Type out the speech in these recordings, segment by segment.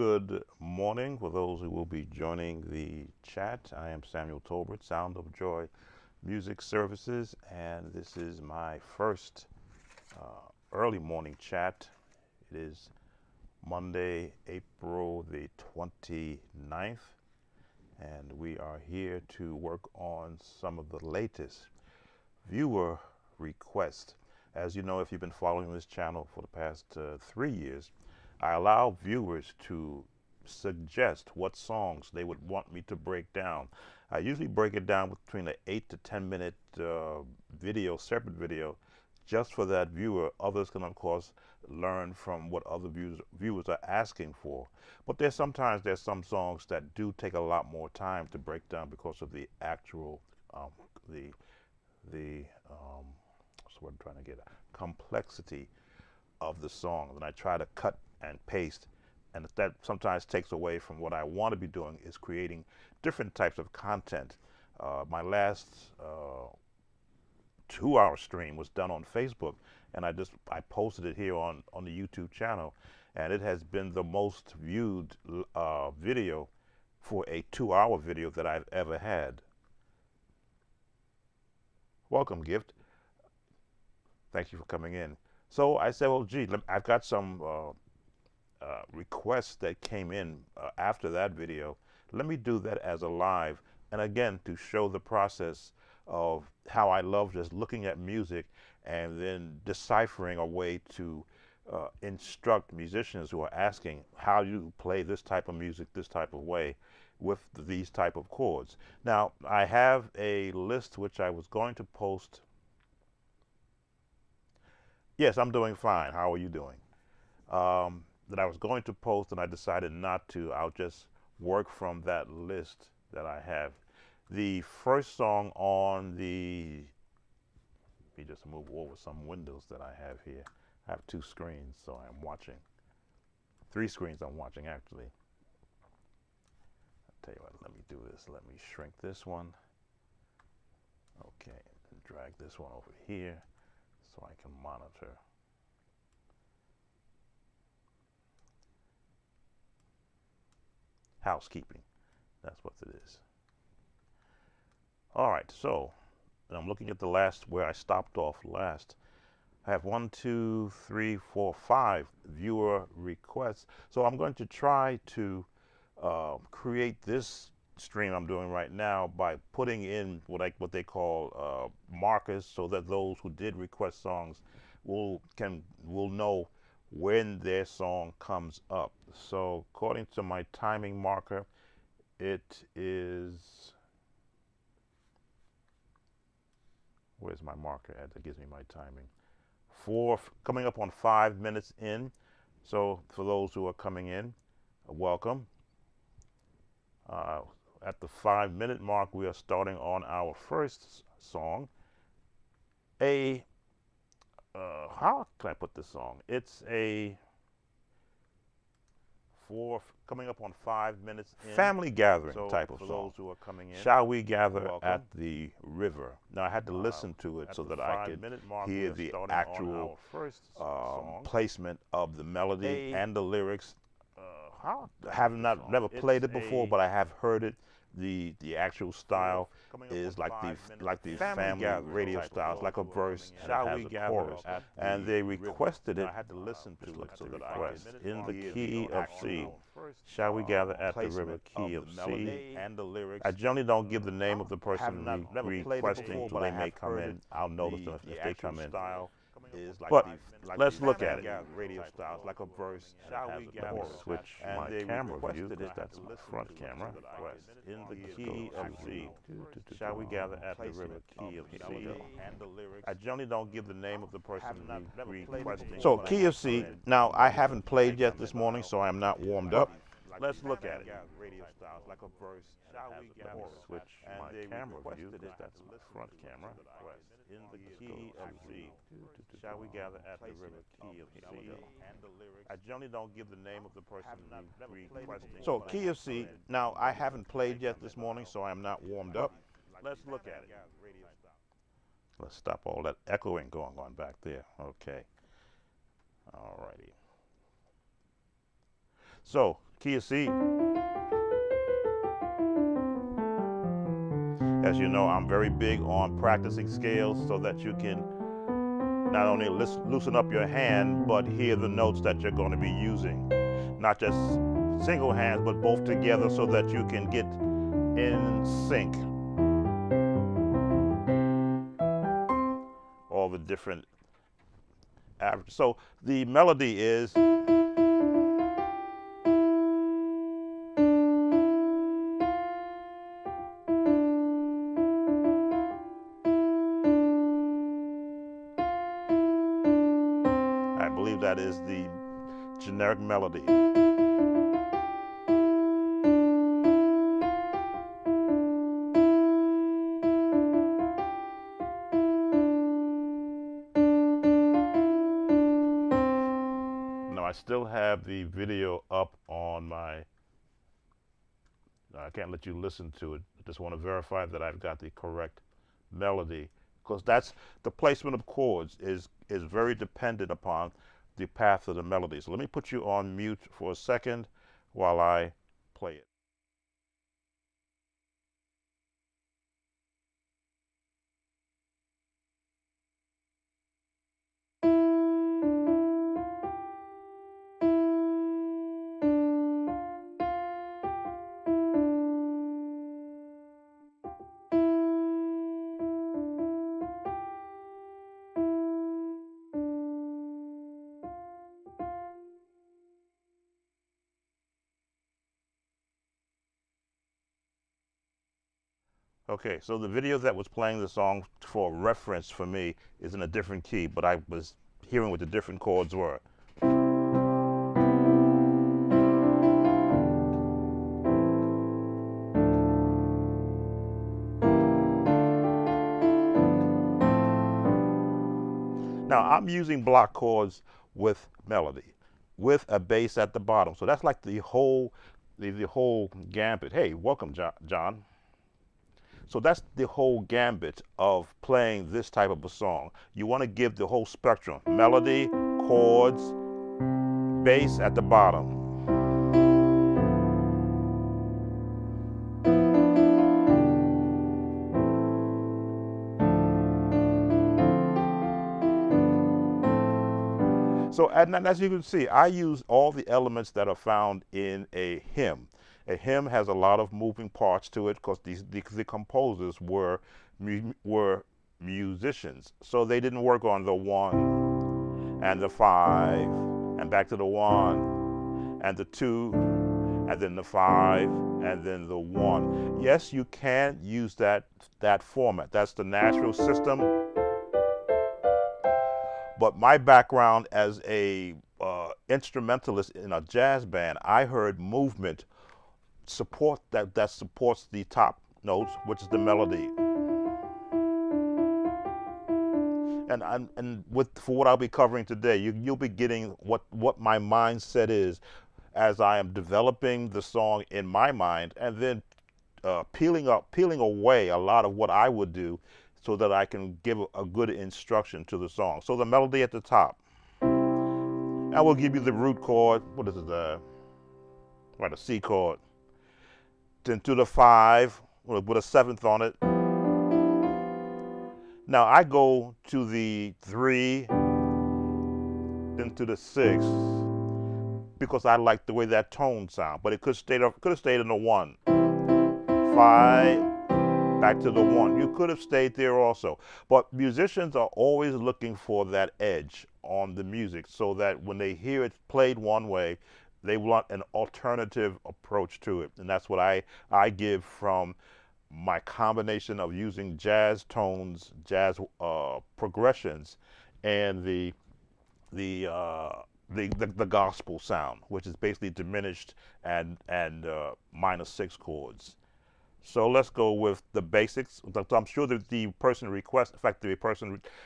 Good morning for those who will be joining the chat. I am Samuel Tolbert, Sound of Joy Music Services, and this is my first early morning chat. It is Monday, April the 29th, and we are here to work on some of the latest viewer requests. As you know, if you've been following this channel for the past 3 years, I allow viewers to suggest what songs they would want me to break down. I usually break it down between an 8 to 10 minute video, separate video, just for that viewer. Others can, of course, learn from what other viewers are asking for. But sometimes there's some songs that do take a lot more time to break down because of the actual, what's what I'm trying to get at, complexity of the song. And I try to cut and paste, and that sometimes takes away from what I want to be doing, is creating different types of content. My last 2-hour stream was done on Facebook, and I posted it here on the YouTube channel, and it has been the most viewed video for a 2-hour video that I've ever had. Welcome, Gift. Thank you for coming in. So I said, well, gee, I've got some requests that came in after that video. Let me do that as a live, and again, to show the process of how I love just looking at music and then deciphering a way to instruct musicians who are asking, how do you play this type of music this type of way with these type of chords. Now, I have a list which I was going to post. Yes, I'm doing fine. How are you doing? That I was going to post, and I decided not to. I'll just work from that list that I have. The first song on the, let me just move over some windows that I have here. I have 2 screens, so I'm watching. 3 screens I'm watching, actually. I'll tell you what, let me do this. Let me shrink this one. Okay, and drag this one over here so I can monitor. Housekeeping, that's what it is. All right, so I'm looking at the last, where I stopped off last. I have 1, 2, 3, 4, 5 viewer requests. So I'm going to try to create this stream I'm doing right now by putting in what they call markers, so that those who did request songs will know when their song comes up. So according to my timing marker, it is, where's my marker at that gives me my timing? Coming up on 5 minutes in. So for those who are coming in, welcome. At the 5-minute mark, we are starting on our first song. How can I put this song? It's coming up on 5 minutes in. Family gathering type of song. Those who are coming in, Shall We Gather at the River. Now, I had to listen to it so that I could hear the actual placement of the melody and the lyrics. I have never played it before, but I have heard it. The actual style is like the family radio style. It's like a verse and it has a chorus. And they requested it. I had to listen to it so that request in the key of C. Shall We Gather at the River, key of C. I generally don't give the name of the person requesting until they may come in. I'll notice them if they come in. But let's look at it. Radio styles like a verse. Let me switch my camera view, because that's my front camera. In the key of C. Shall We Gather at the River, key of C. I generally don't give the name of the person requesting. So key of C. Now, I haven't played yet this morning, so I'm not warmed up. Let's look at it. Radio styles like a verse. Let me switch my camera view, because that's my front camera. In the key of C. Shall We Gather at the River, key of C. I generally don't give the name of the person requesting. So key of C. Now, I haven't played yet this morning, so I'm not warmed up. Let's look at it. Let's stop all that echoing going on back there. Okay. All righty. So Key of C. As you know, I'm very big on practicing scales so that you can not only loosen up your hand, but hear the notes that you're going to be using. Not just single hands, but both together so that you can get in sync. All the different averages. So the melody is I believe that is the generic melody. Now I still have the video up on my, I can't let you listen to it. I just want to verify that I've got the correct melody, because that's the placement of chords is very dependent upon the path of the melody. So let me put you on mute for a second while I play it. Okay, so the video that was playing the song for reference for me is in a different key, but I was hearing what the different chords were. Now I'm using block chords with melody, with a bass at the bottom. So that's like the whole gambit. Hey, welcome, John. So that's the whole gambit of playing this type of a song. You want to give the whole spectrum: melody, chords, bass at the bottom. So, and as you can see, I use all the elements that are found in a hymn. A hymn has a lot of moving parts to it because the composers were musicians. So they didn't work on the 1 and the 5 and back to the 1 and the 2 and then the 5 and then the 1. Yes, you can use that format. That's the natural system. But my background as a instrumentalist in a jazz band, I heard movement support that supports the top notes, which is the melody. And for what I'll be covering today, you'll be getting what my mindset is as I am developing the song in my mind, and then peeling away a lot of what I would do so that I can give a good instruction to the song. So the melody at the top. I will give you the root chord. What is it? Right, a C chord. Then to the 5 with a 7th on it. Now I go to the 3, then to the 6, because I like the way that tone sounds. But it could have stayed in the 1. 5. Back to the 1. You could have stayed there also. But musicians are always looking for that edge on the music so that when they hear it played one way, they want an alternative approach to it. And that's what I give from my combination of using jazz tones, jazz progressions, and the gospel sound, which is basically diminished and minor 6 chords. So let's go with the basics. I'm sure that the person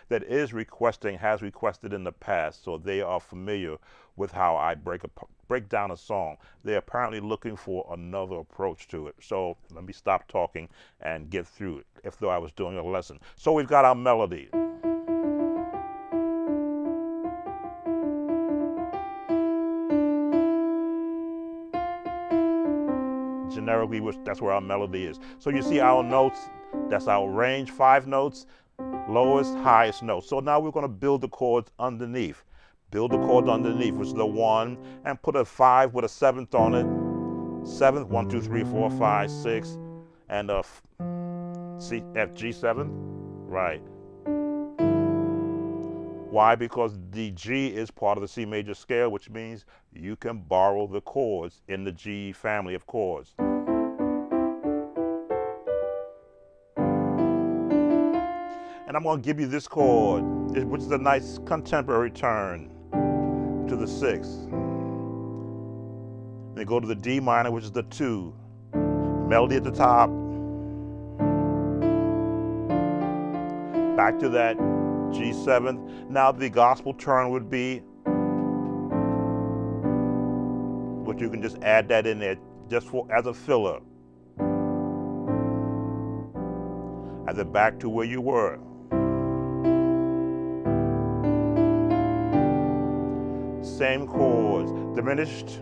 that is requesting has requested in the past, so they are familiar with how I break down a song. They're apparently looking for another approach to it. So let me stop talking and get through it, if though I was doing a lesson. So we've got our melody. generically, that's where our melody is. So you see our notes, that's our range, 5 notes, lowest, highest note. So now we're going to build the chords underneath. Build the chords underneath, which is the 1, and put a 5 with a 7th on it. 7th, 1, 2, 3, 4, 5, 6, and a C, F, G7, right. Why? Because the G is part of the C major scale, which means you can borrow the chords in the G family of chords. And I'm going to give you this chord, which is a nice contemporary turn to the 6th. Then go to the D minor, which is the 2. Melody at the top. Back to that G7. Now the gospel turn would be, but you can just add that in there just as a filler. And then back to where you were. Same chords, diminished.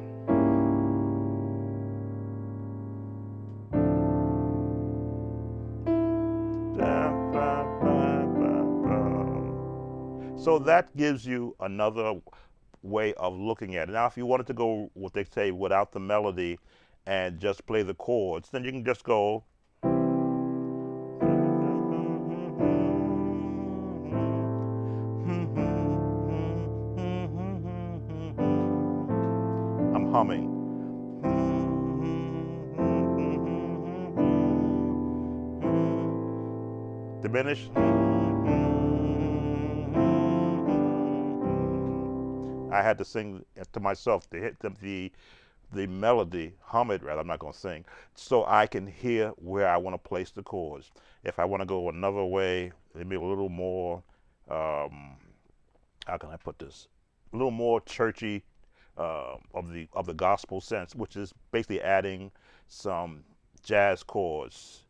So that gives you another way of looking at it. Now, if you wanted to go, what they say, without the melody and just play the chords, then you can just go. I'm humming. Diminish. I had to sing to myself to hit the melody, hum it rather, I'm not going to sing, so I can hear where I want to place the chords. If I want to go another way, maybe a little more, how can I put this? A little more churchy of the gospel sense, which is basically adding some jazz chords.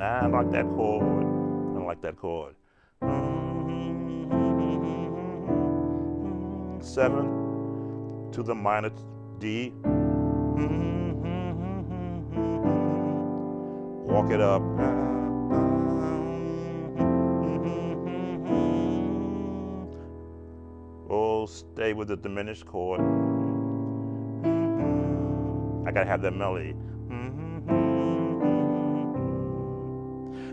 I like that chord. I like that chord. 7 to the minor D. Walk it up. Oh, stay with the diminished chord. I gotta have that melody.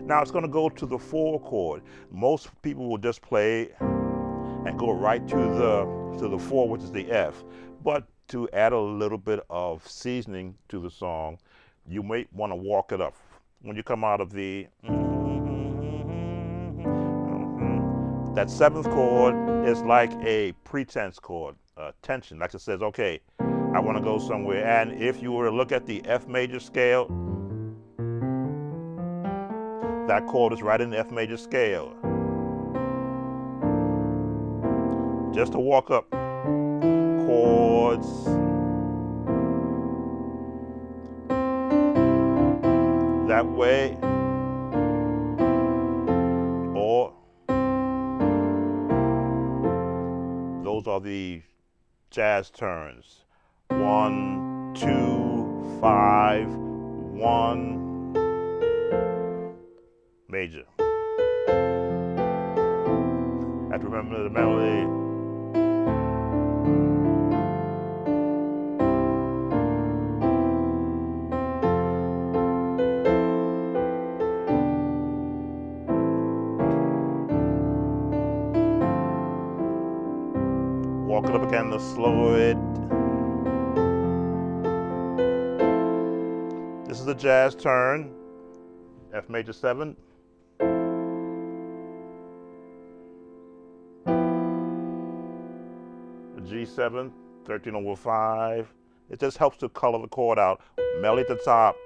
Now it's going to go to the 4 chord. Most people will just play and go right to the 4, which is the F. But to add a little bit of seasoning to the song, you may want to walk it up. When you come out of the that 7th chord is like a pretense chord, tension. Like it says, okay, I want to go somewhere. And if you were to look at the F major scale, that chord is right in the F major scale. Just to walk up chords. That way. Or those are the jazz turns. 1, 2, 5, 1. Major. Have to remember the melody. Walk it up again to slow it. This is the jazz turn. F major 7. G7, 13/5. It just helps to color the chord out. Melody at the top.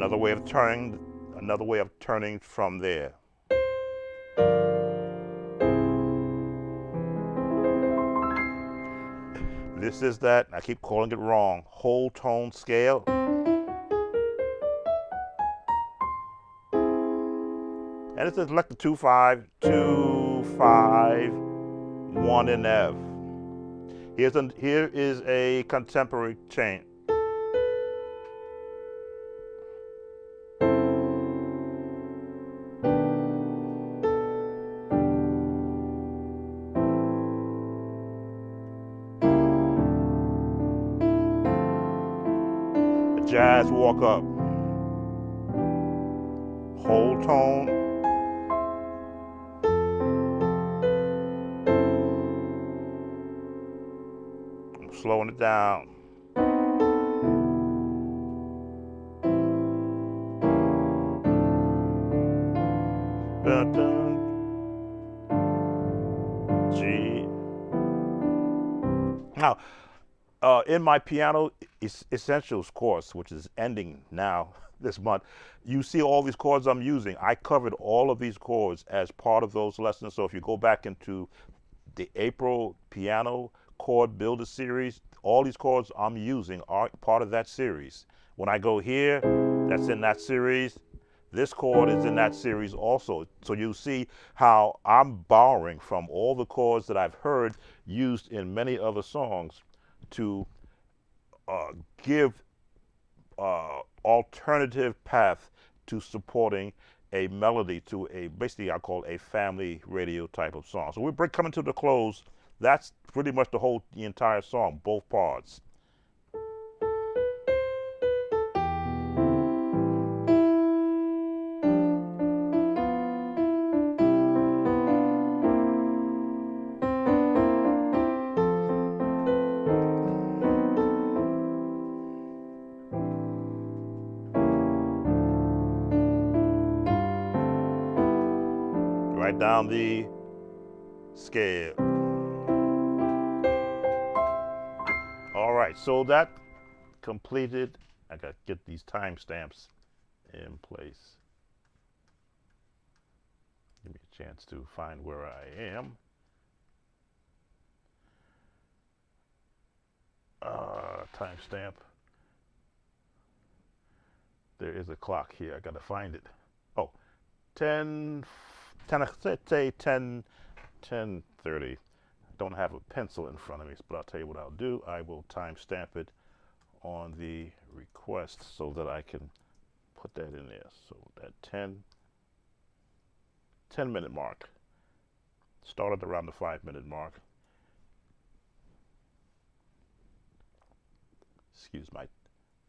Another way of turning from there. This is that, I keep calling it wrong, whole tone scale. And it's like the 2-5, 2-5, 1 in F. Here is a contemporary change. A jazz walk up. Whole tone. Slowing it down. Dun, dun. G. Now, in my piano essentials course, which is ending now this month, you see all these chords I'm using. I covered all of these chords as part of those lessons. So if you go back into the April piano chord builder series, all these chords I'm using are part of that series. When I go here, that's in that series. This chord is in that series also. So you see how I'm borrowing from all the chords that I've heard used in many other songs to give alternative path to supporting a melody to a, basically I call a family radio type of song. So we're coming to the close. That's pretty much the entire song, both parts. Right down the scale. All right, so that completed. I got to get these timestamps in place. Give me a chance to find where I am. Timestamp. There is a clock here. I got to find it. Oh, 10:30. Don't have a pencil in front of me, but I'll tell you what I'll do. I will timestamp it on the request so that I can put that in there. So that 10-minute mark. Started around the 5-minute mark. Excuse my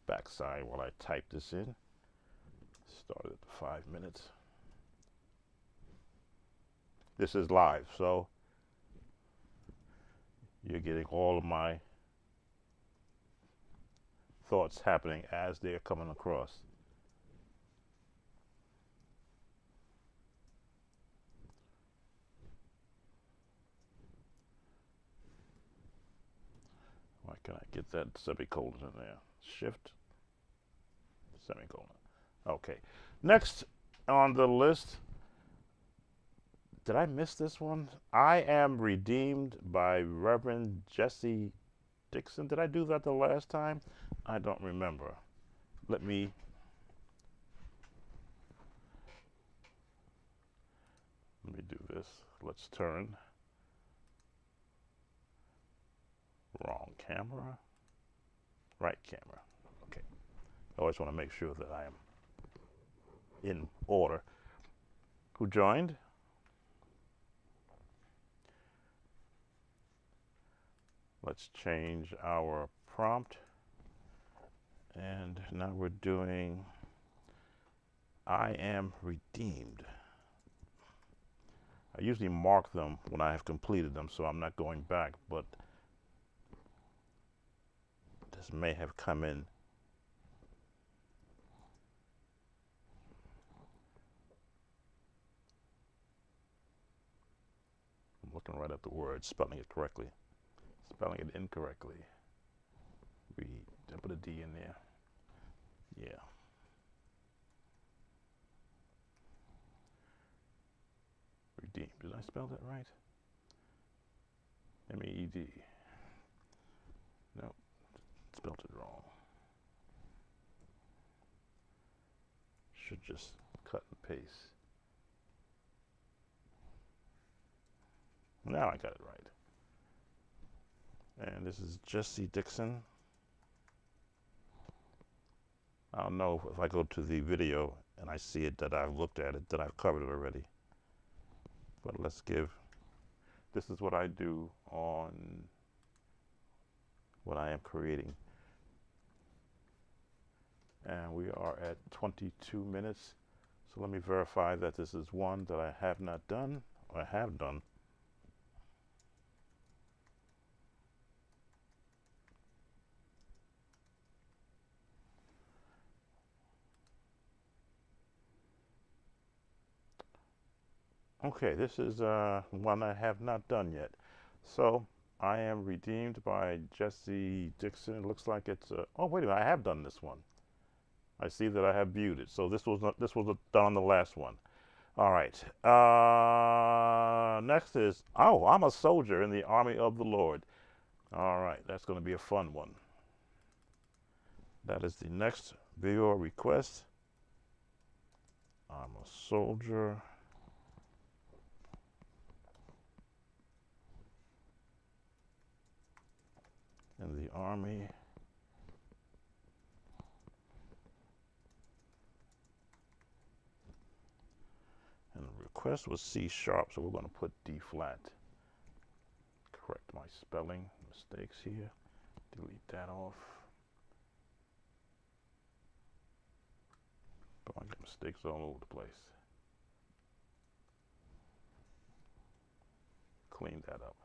backside while I type this in. Started at the 5 minutes. This is live, so you're getting all of my thoughts happening as they're coming across. Why can't I get that semicolon in there? Shift, semicolon. Okay. Next on the list, did I miss this one? I Am Redeemed by Reverend Jesse Dixon. Did I do that the last time? I don't remember. Let me do this. Let's turn. Wrong camera. Right camera. Okay. I always want to make sure that I am in order. Who joined? Let's change our prompt. And now we're doing I Am Redeemed. I usually mark them when I have completed them, so I'm not going back, but this may have come in. I'm looking right at the word, spelling it correctly. Spelling it incorrectly. Read. I put a D in there. Yeah. Did I spell that right? M-E-E-D. No, spelled it wrong. Should just cut and paste. Now I got it right. And this is Jesse Dixon. I don't know if I go to the video and I see it that I've looked at it, that I've covered it already. But let's give, this is what I do on what I am creating. And we are at 22 minutes. So let me verify that this is one that I have not done, or I have done. Okay, this is one I have not done yet. So I am redeemed by Jesse Dixon. It looks like it's oh wait a minute, I have done this one. I see that I have viewed it. So this was done on the last one. All right. Next is I'm a soldier in the army of the Lord. All right, that's going to be a fun one. That is the next viewer request. I'm a soldier in the army and the request was C sharp, so we're going to put D flat. Correct my spelling mistakes here. Delete that off. But I get mistakes all over the place. Clean that up.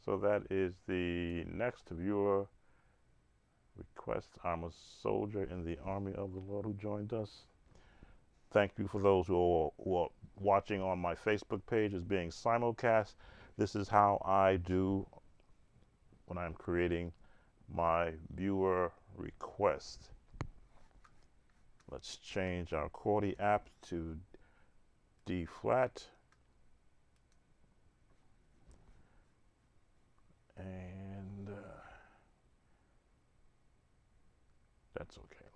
So that is the next viewer request. I'm a soldier in the army of the Lord who joined us. Thank you for those who are watching on my Facebook page as being simulcast. This is how I do when I'm creating my viewer request. Let's change our Chordy app to D flat. And that's okay.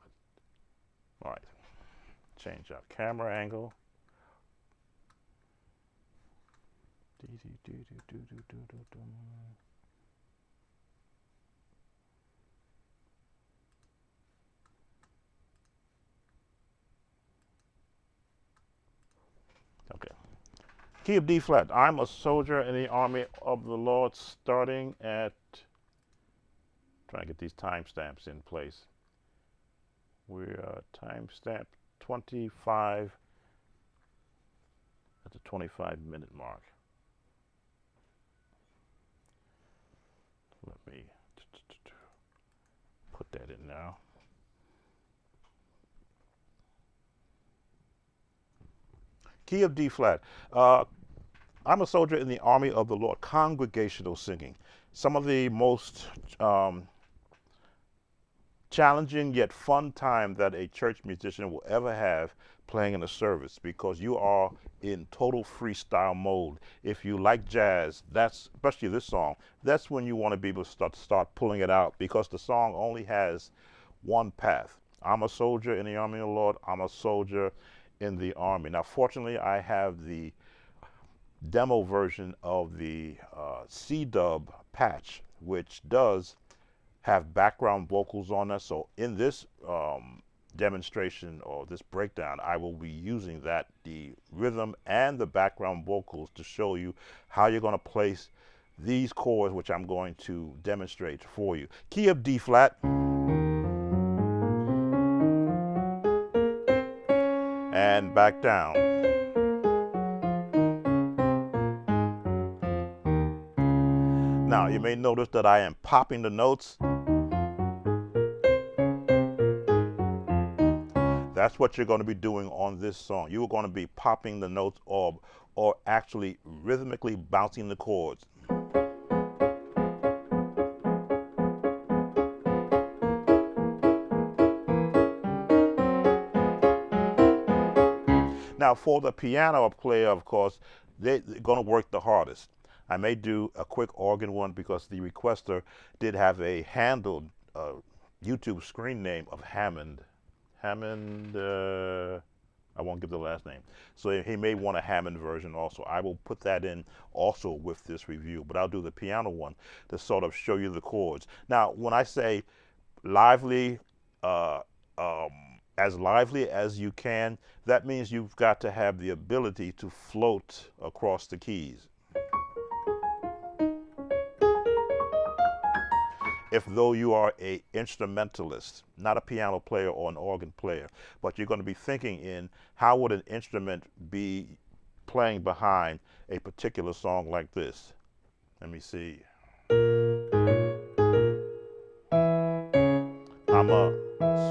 All right. Change our camera angle. Okay. Key of D flat. I'm a soldier in the army of the Lord, starting at, trying to get these timestamps in place. We're timestamp 25 at the 25-minute mark. Let me put that in now. Key of D flat. I'm a soldier in the army of the Lord. Congregational singing. Some of the most challenging yet fun time that a church musician will ever have playing in a service, because you are in total freestyle mode. If you like jazz, that's, especially this song, that's when you want to be able to start pulling it out, because the song only has one path. I'm a soldier in the army of the Lord. I'm a soldier in the army. Now, fortunately, I have the demo version of the C-dub patch, which does have background vocals on that. So in this demonstration or this breakdown, I will be using that, the rhythm and the background vocals, to show you how you're going to place these chords, which I'm going to demonstrate for you. Key of D flat. And back down. Now, you may notice that I am popping the notes. That's what you're going to be doing on this song. You're going to be popping the notes or actually rhythmically bouncing the chords. Now for the piano player, of course, they're going to work the hardest. I may do a quick organ one because the requester did have a handled YouTube screen name of Hammond. I won't give the last name. So he may want a Hammond version also. I will put that in also with this review, but I'll do the piano one to sort of show you the chords. Now, when I say lively, as lively as you can, that means you've got to have the ability to float across the keys. If though you are an instrumentalist, not a piano player or an organ player, but you're going to be thinking in how would an instrument be playing behind a particular song like this. Let me see. I'm a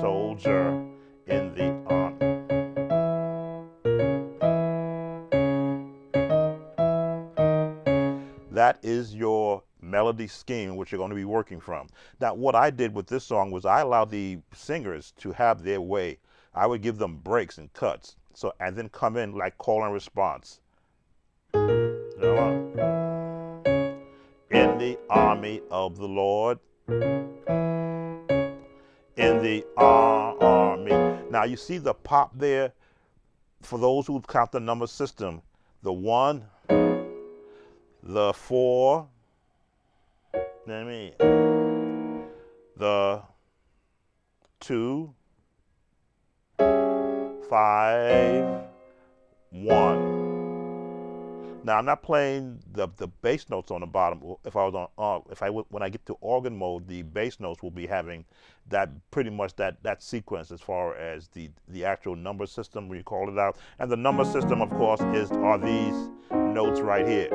soldier in the army. That is your melody scheme which you're going to be working from. Now what I did with this song was I allowed the singers to have their way. I would give them breaks and cuts, so and then come in like call and response. In the army of the Lord, in the army. Now you see the pop there. For those who count the number system, the 1, the 4, the 2, 5, 1. Now I'm not playing the bass notes on the bottom. If I was on when I get to organ mode, the bass notes will be having that pretty much that sequence as far as the actual number system when you call it out. And the number system, of course, are these notes right here.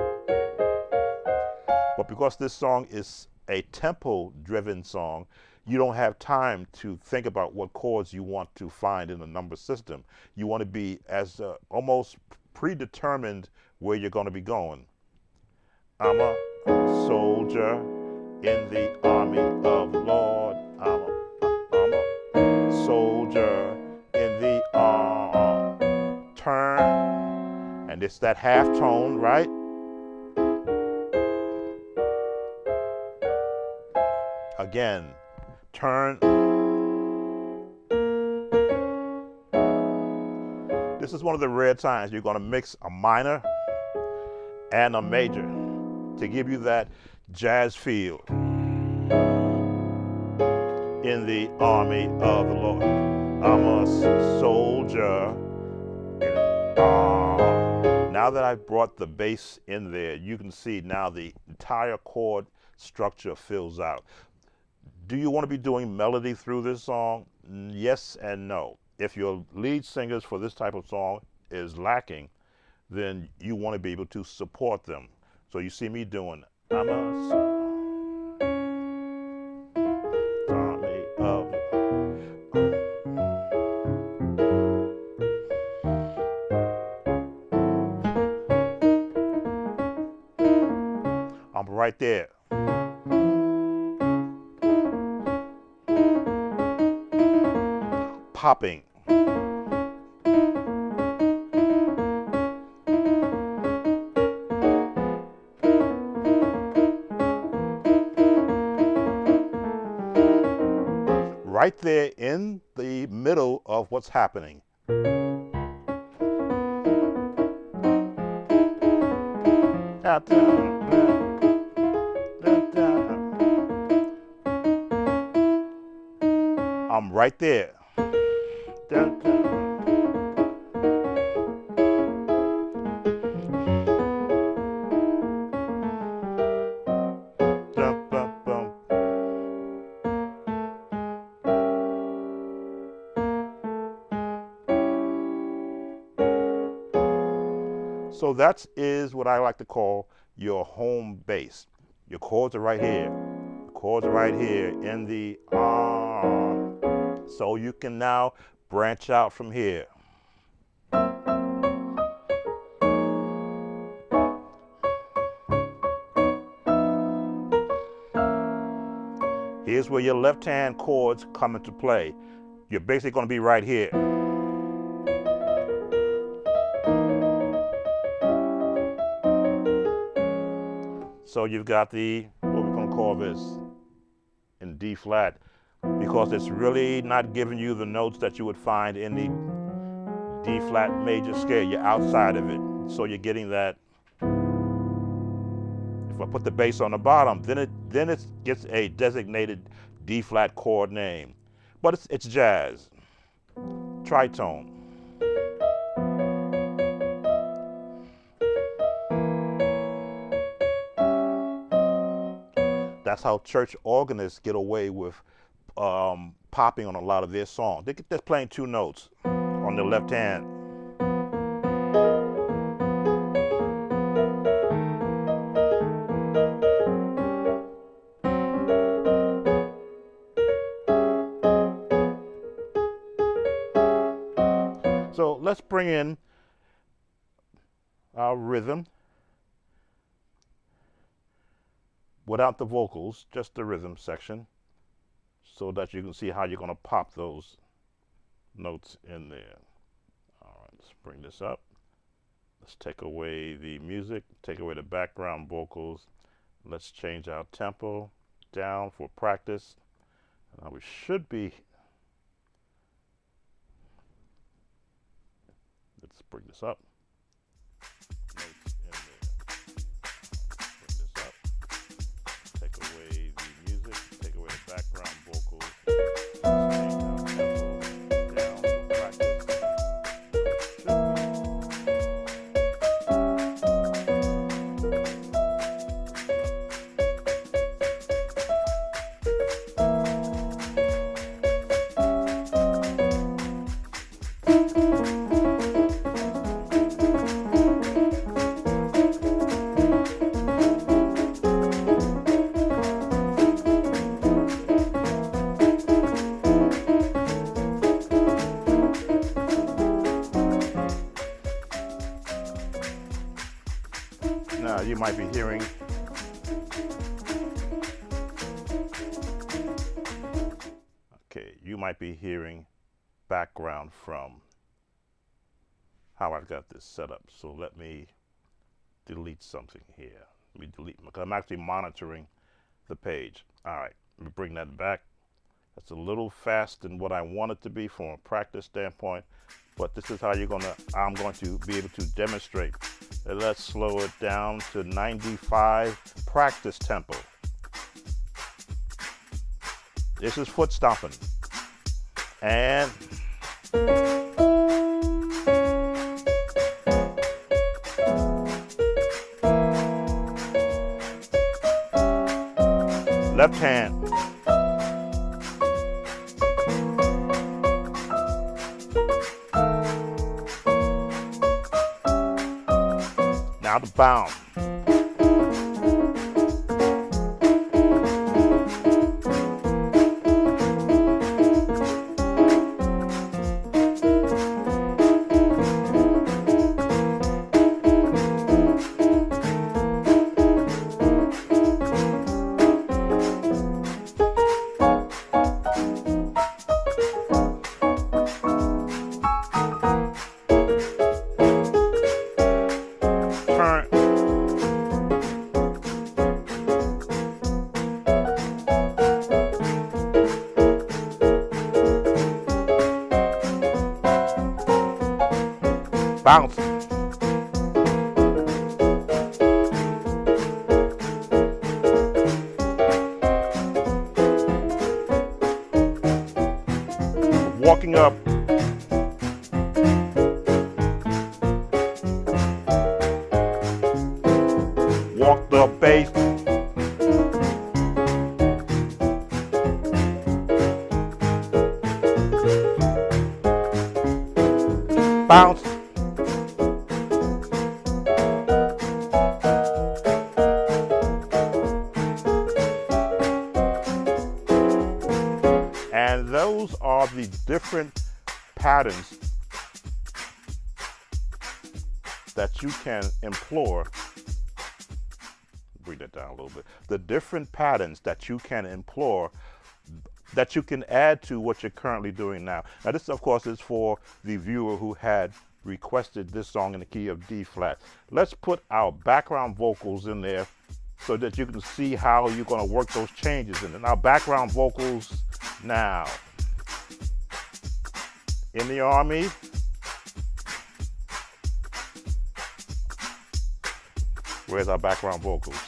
But because this song is a tempo-driven song, you don't have time to think about what chords you want to find in the number system. You want to be as almost predetermined where you're going to be going. I'm a soldier in the army of the Lord. I'm a soldier in the turn. And it's that half tone, right? Again, turn. This is one of the rare times you're going to mix a minor and a major to give you that jazz feel. In the army of the Lord, I'm a soldier. Now that I've brought the bass in there, you can see now the entire chord structure fills out. Do you want to be doing melody through this song? Yes and no. If your lead singers for this type of song is lacking, then you want to be able to support them. So you see me doing, I'm a army of. I'm right there. Popping. Right there in the middle of what's happening. I'm right there. So that is what I like to call your home base. Your chords are right here. The chords are right here in the so you can now branch out from here. Here's where your left-hand chords come into play. You're basically going to be right here. So you've got the, what we're going to call this, in D flat, because it's really not giving you the notes that you would find in the D flat major scale. You're outside of it. So you're getting that. If I put the bass on the bottom, then it gets a designated D flat chord name. But it's jazz. Tritone. That's how church organists get away with popping on a lot of their songs. They're just playing two notes on the left hand. So let's bring in our rhythm without the vocals, just the rhythm section, so that you can see how you're going to pop those notes in there. All right, let's bring this up. Let's take away the music, take away the background vocals. Let's change our tempo down for practice. Now we should be, let's bring this up. Notes in there. Bring this up. Take away the music, take away the background vocals. Let's change our tempo down for practice. Now you might be hearing background from how I've got this set up. So let me delete something here. Let me delete, because I'm actually monitoring the page. All right, let me bring that back. That's a little fast than what I want it to be from a practice standpoint, but this is how I'm going to be able to demonstrate. Let's slow it down to 95 practice tempo. This is foot stomping. And left hand. Now the bound. Bounce. Walking up. Walk the bass. Bounce. And those are the different patterns that you can employ. Bring that down a little bit. The different patterns that you can employ, that you can add to what you're currently doing now. Now this, of course, is for the viewer who had requested this song in the key of D flat. Let's put our background vocals in there so that you can see how you're going to work those changes in. And now background vocals now. In the Army, where's our background vocals?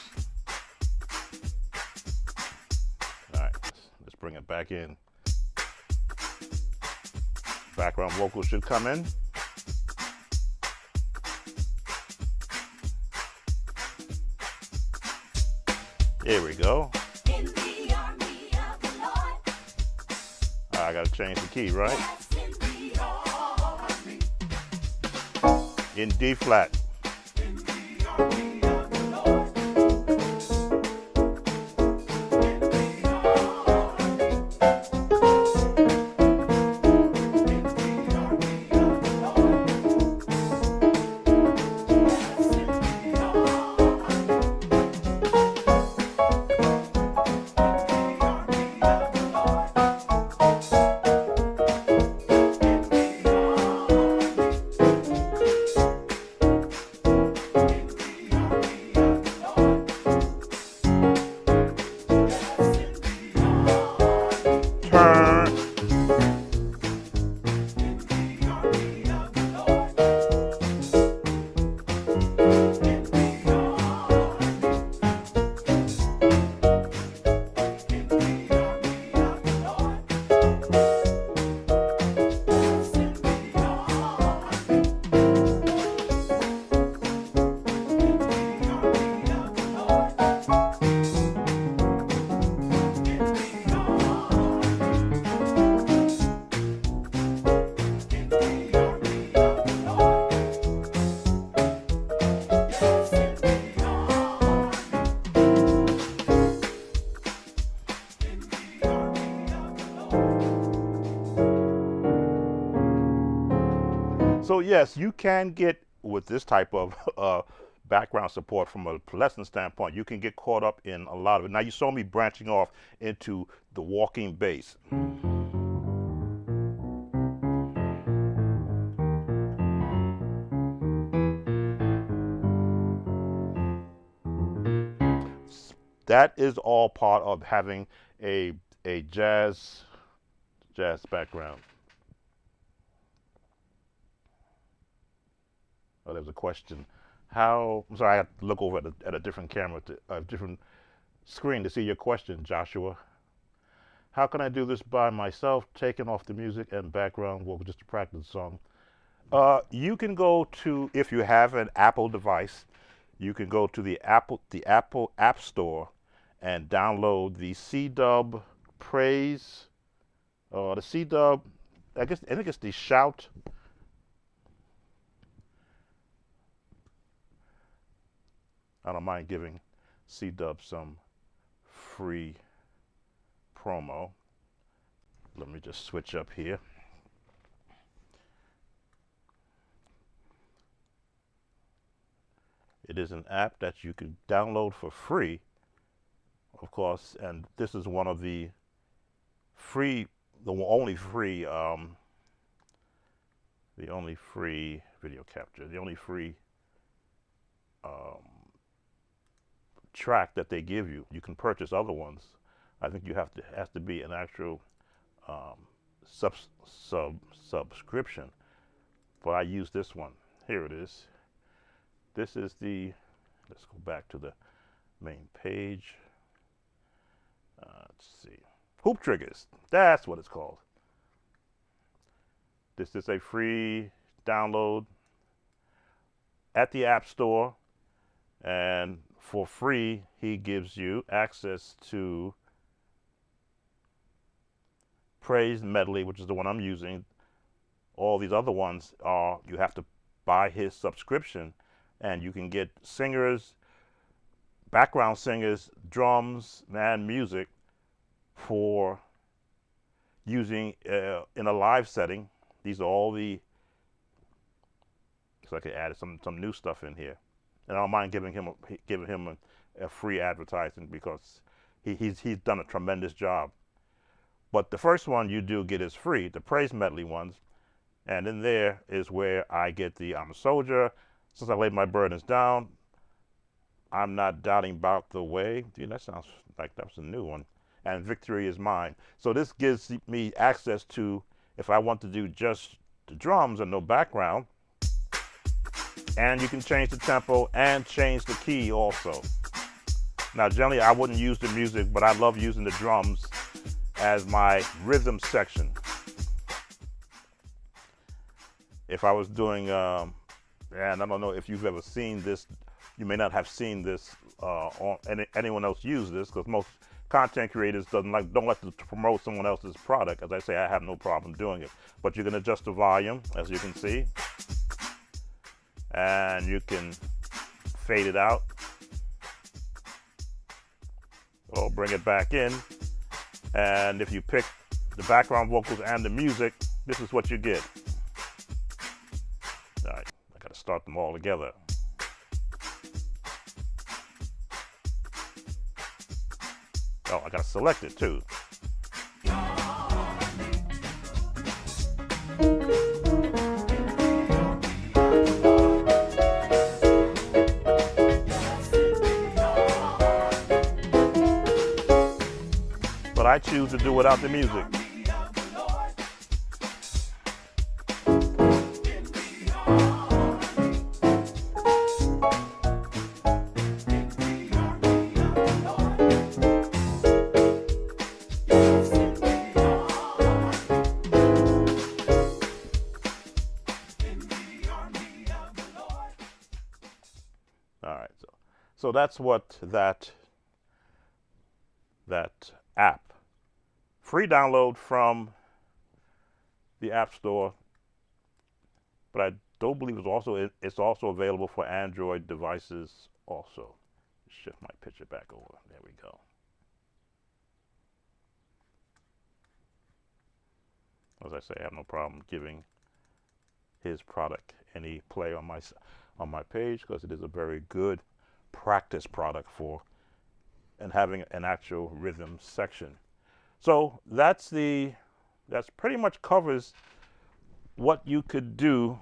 All right, let's bring it back in. Background vocals should come in. Here we go. In the army of the Lord. I gotta change the key, right? In D flat. So yes, you can get, with this type of background support from a lesson standpoint, you can get caught up in a lot of it. Now you saw me branching off into the walking bass. That is all part of having a jazz background. Oh, there's a question. I'm sorry, I have to look over at a different camera, a different screen to see your question, Joshua. How can I do this by myself, taking off the music and background vocal just to practice the song? You can go to, if you have an Apple device, you can go to the Apple App Store and download the C-Dub Praise, the C-Dub, I think it's the Shout. I don't mind giving C-Dub some free promo. Let me just switch up here. It is an app that you can download for free, of course, and this is one of the only free video capture, the only free track that they give you. You can purchase other ones. I think has to be an actual subscription. But I use this one. Here it is. This is let's go back to the main page. Let's see. Hoop Triggers. That's what it's called. This is a free download at the App Store, and for free, he gives you access to Praise Medley, which is the one I'm using. All these other ones you have to buy his subscription, and you can get singers, background singers, drums, and music for using in a live setting. These are all so I could add some new stuff in here. And I don't mind giving him a free advertising because he's done a tremendous job. But the first one you do get is free, the Praise Medley ones. And in there is where I get the I'm a Soldier, Since I Laid My Burdens Down, I'm not doubting about the way. Dude, that sounds like that was a new one. And victory is mine. So this gives me access to, if I want to do just the drums and no background, and you can change the tempo and change the key also. Now, generally, I wouldn't use the music, but I love using the drums as my rhythm section. If I was doing, and I don't know if you've ever seen this, you may not have seen this on anyone else use this, because most content creators don't like to promote someone else's product. As I say, I have no problem doing it. But you can adjust the volume, as you can see, and you can fade it out or bring it back in. And if you pick the background vocals and the music, this is what you get. All right, I gotta start them all together. Oh, I gotta select it too. But I choose to do without the music. All right, so that's what that app, free download from the App Store, but I don't believe it's also available for Android devices also. Shift my picture back over. There we go. As I say, I have no problem giving his product any play on my page, because it is a very good practice product for and having an actual rhythm section. So that's pretty much covers what you could do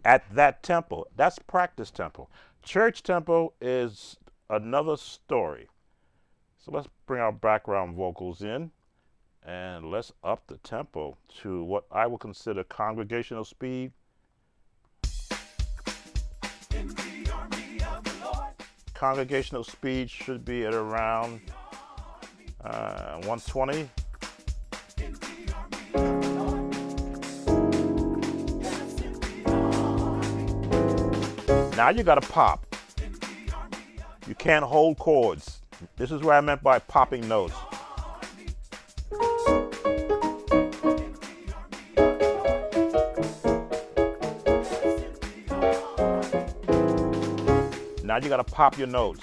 at that tempo. That's practice tempo. Church tempo is another story. So let's bring our background vocals in, and let's up the tempo to what I would consider congregational speed. Congregational speed should be at around 120. Now you got to pop. You can't hold chords. This is what I meant by popping notes. Now you got to pop your notes.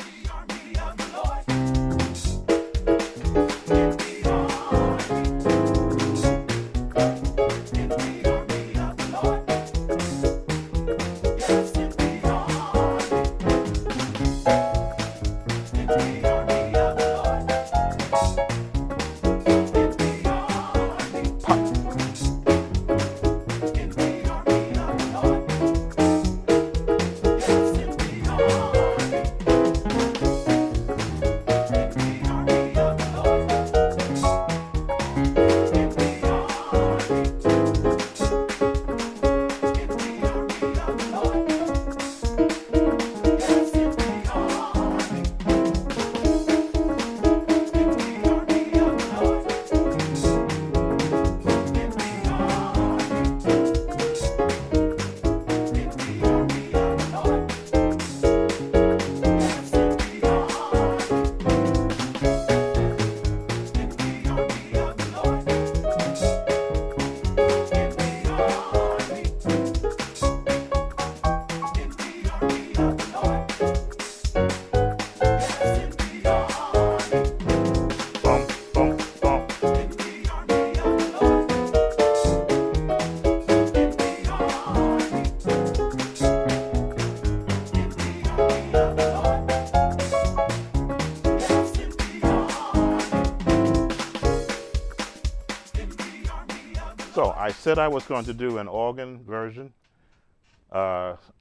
So I said I was going to do an organ version,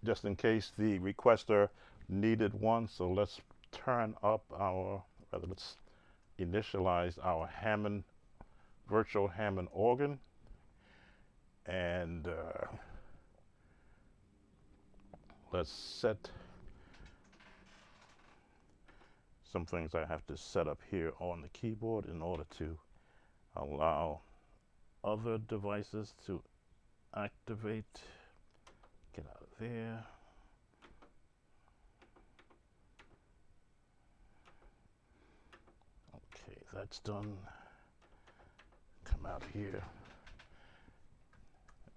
just in case the requester needed one. So let's turn up our, let's initialize our Hammond, virtual Hammond organ. And let's set some things I have to set up here on the keyboard in order to allow other devices to activate. Get out of there. Okay, that's done. Come out here.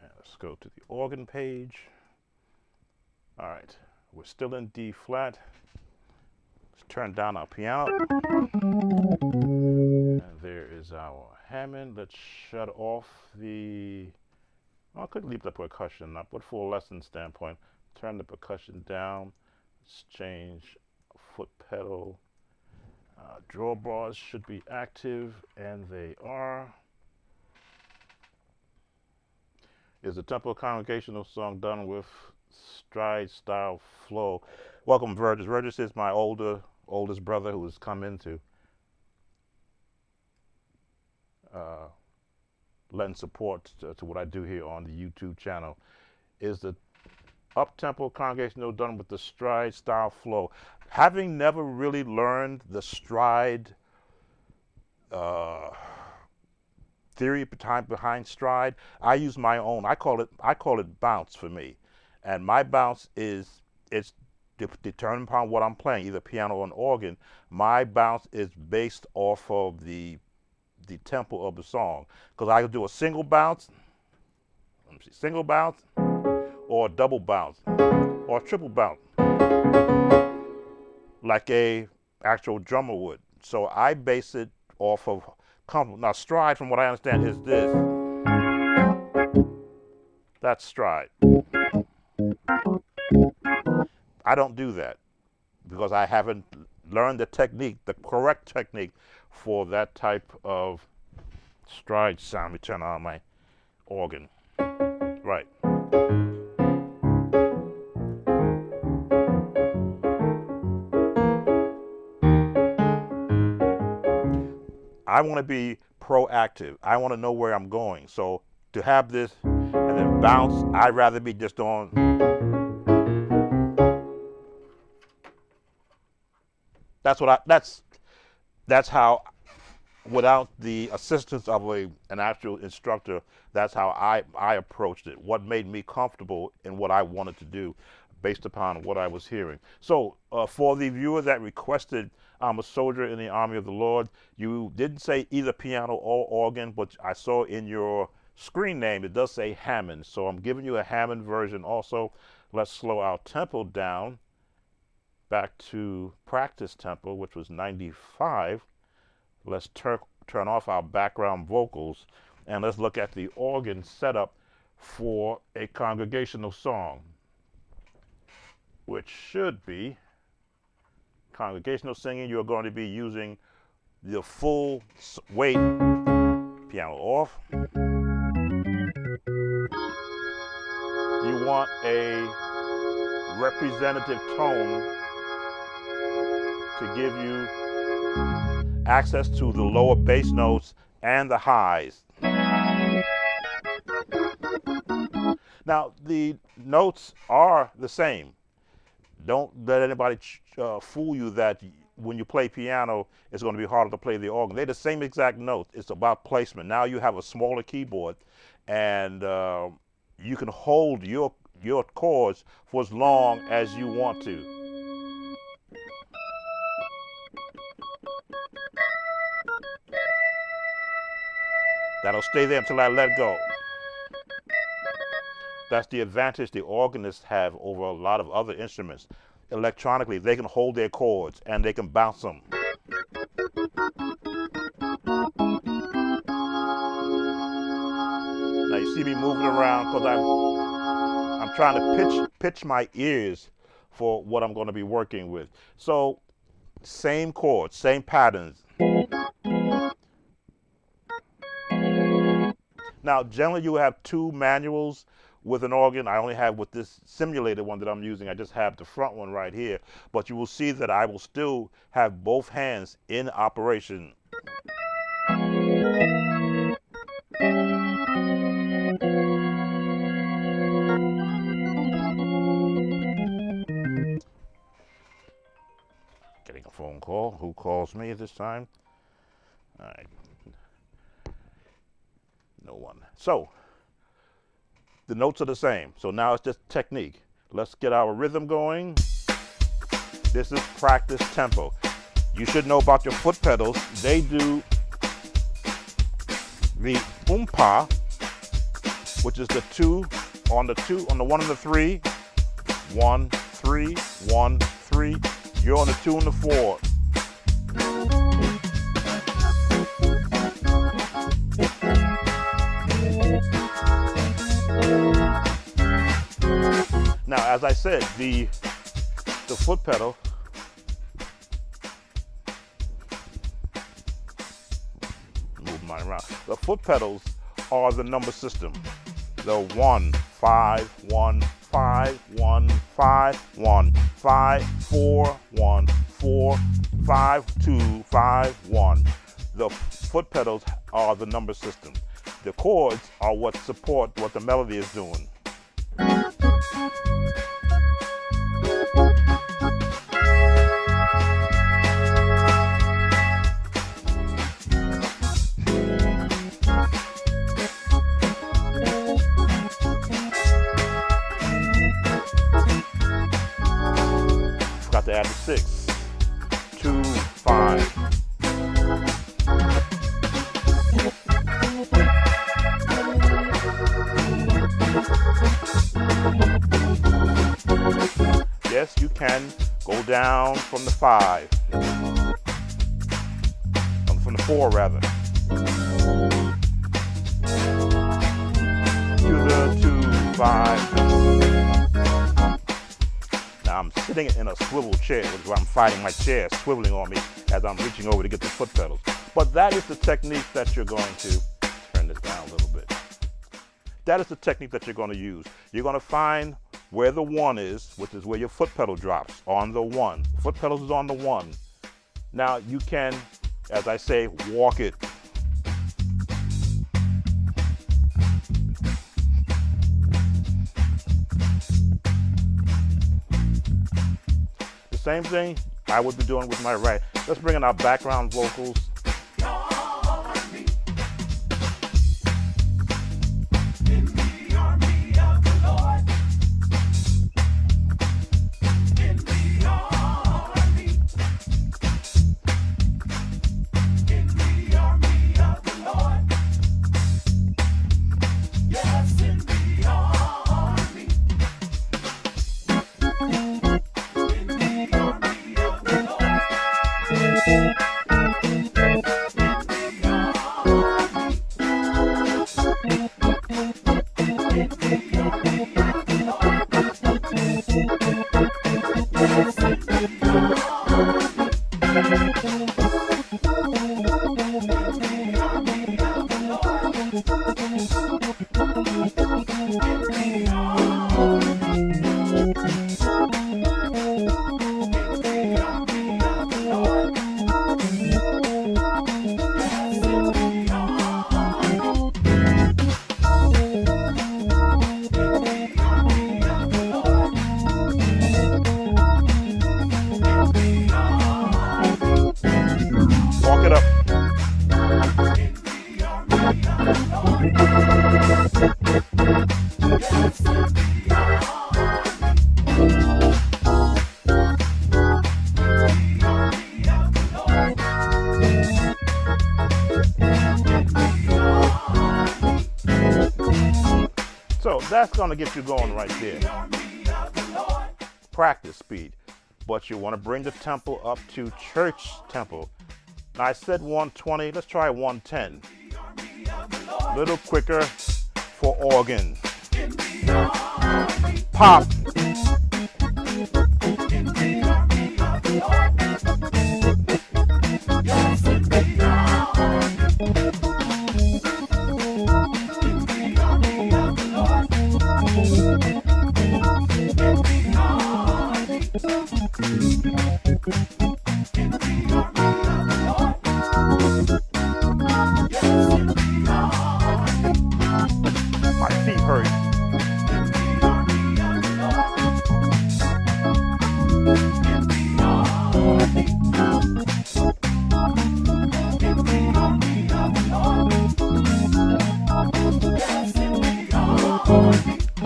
And let's go to the organ page. All right, we're still in D flat. Let's turn down our piano. And there is our Hammond. Let's shut off the, I could leave the percussion up, but for a lesson standpoint, turn the percussion down. Let's change foot pedal. Drawbars should be active, and they are. Is the tempo congregational song done with stride style flow? Welcome, Virgis. Virgis is my oldest brother who has come into lend support to what I do here on the YouTube channel. Is the up-tempo congregational done with the stride style flow? Having never really learned the stride theory behind stride, I use my own. I call it bounce for me, and my bounce is, it's determined upon what I'm playing, either piano or an organ. My bounce is based off of the tempo of the song, because I could do a single bounce, let me see, single bounce, or a double bounce, or a triple bounce, like a actual drummer would. So I base it off of comfortable. Now stride, from what I understand, is this. That's stride. I don't do that because I haven't learned the technique, the correct technique for that type of stride sound. Let me turn on my organ. Right. I want to be proactive. I want to know where I'm going. So to have this and then bounce, I'd rather be just on. That's how, without the assistance of an actual instructor, that's how I approached it. What made me comfortable in what I wanted to do based upon what I was hearing. So for the viewer that requested I'm a soldier in the army of the Lord, you didn't say either piano or organ, but I saw in your screen name it does say Hammond. So I'm giving you a Hammond version also. Let's slow our tempo down back to practice tempo, which was 95. Let's turn off our background vocals, and let's look at the organ setup for a congregational song, which should be congregational singing. You're going to be using the full weight. Piano off. You want a representative tone to give you access to the lower bass notes and the highs. Now, the notes are the same. Don't let anybody fool you that when you play piano, it's going to be harder to play the organ. They're the same exact note. It's about placement. Now you have a smaller keyboard, and you can hold your chords for as long as you want to. That'll stay there until I let go. That's the advantage the organists have over a lot of other instruments. Electronically, they can hold their chords and they can bounce them. Now you see me moving around because I'm trying to pitch my ears for what I'm going to be working with. So same chords, same patterns. Now generally you have two manuals. with an organ. I only have with this simulated one that I'm using. I just have the front one right here. But you will see that I will still have both hands in operation. Getting a phone call. Who calls me this time? All right. No one. So the notes are the same. So now it's just technique. Let's get our rhythm going. This is practice tempo. You should know about your foot pedals. They do the umpa, which is the two on the 1 and the 3. 1, 3, 1, 3. You're on the 2 and the 4. Now, as I said, the foot pedal move mine around. The foot pedals are the number system. The 1, 5, 1, 5, 1, 5, 1, 5, 4, 1, 4, 5, 2, 5, 1. The foot pedals are the number system. The chords are what support what the melody is doing. Forgot to add the 6, 2, 5. Yes, you can go down from the 5, from the 4 rather, to the 2, 5. Now I'm sitting in a swivel chair, which is why I'm fighting my chair swiveling on me as I'm reaching over to get the foot pedals. But that is the technique that you're going to turn this down a little bit. That is the technique that you're going to use. You're going to find where the 1 is, which is where your foot pedal drops, on the 1. Foot pedals is on the 1. Now you can, as I say, walk it. The same thing I would be doing with my right. Let's bring in our background vocals. So that's going to get you going right there. Practice speed. But you want to bring the tempo up to church tempo. Now I said 120, let's try 110. A little quicker for organ. Pop.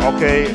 Okay.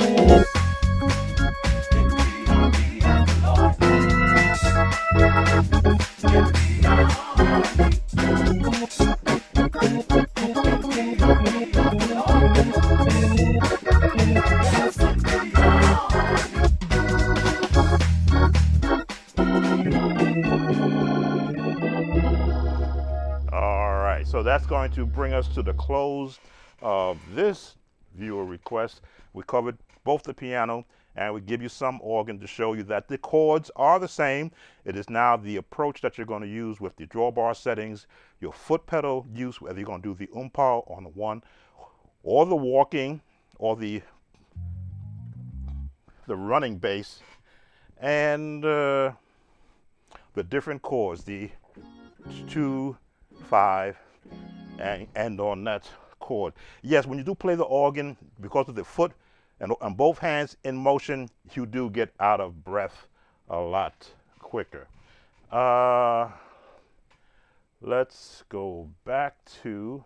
All right, so that's going to bring us to the close of this viewer request. We covered both the piano and we give you some organ to show you that the chords are the same. It is now the approach that you're going to use with the drawbar settings, your foot pedal use, whether you're going to do the umpao on the one, or the walking, or the running bass, and the different chords, the 2, 5, and on that chord. Yes, when you do play the organ, because of the foot and both hands in motion, you do get out of breath a lot quicker. Let's go back to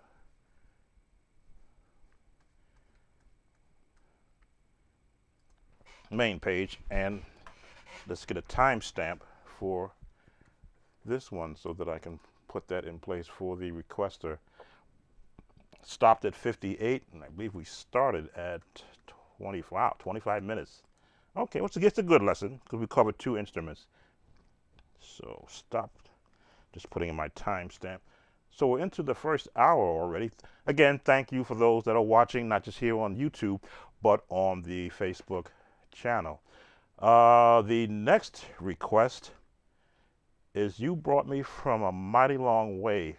main page and let's get a timestamp for this one so that I can put that in place for the requester. Stopped at 58, and I believe we started at 25 minutes. Okay, well, it's a good lesson because we covered 2 instruments. So stopped, just putting in my timestamp. So we're into the first hour already. Again, thank you for those that are watching, not just here on YouTube, but on the Facebook channel. The next request is You Brought Me From a Mighty Long Way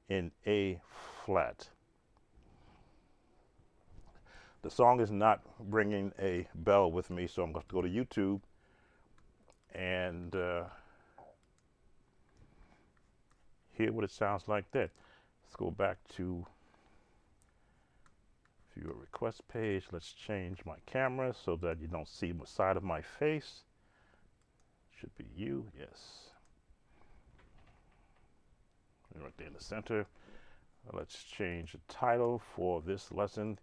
in A flat. The song is not ringing a bell with me, so I'm going to go to YouTube and hear what it sounds like there. Let's go back to viewer request page. Let's change my camera so that you don't see the side of my face. Should be you, yes. Right there in the center. Let's change the title for this lesson.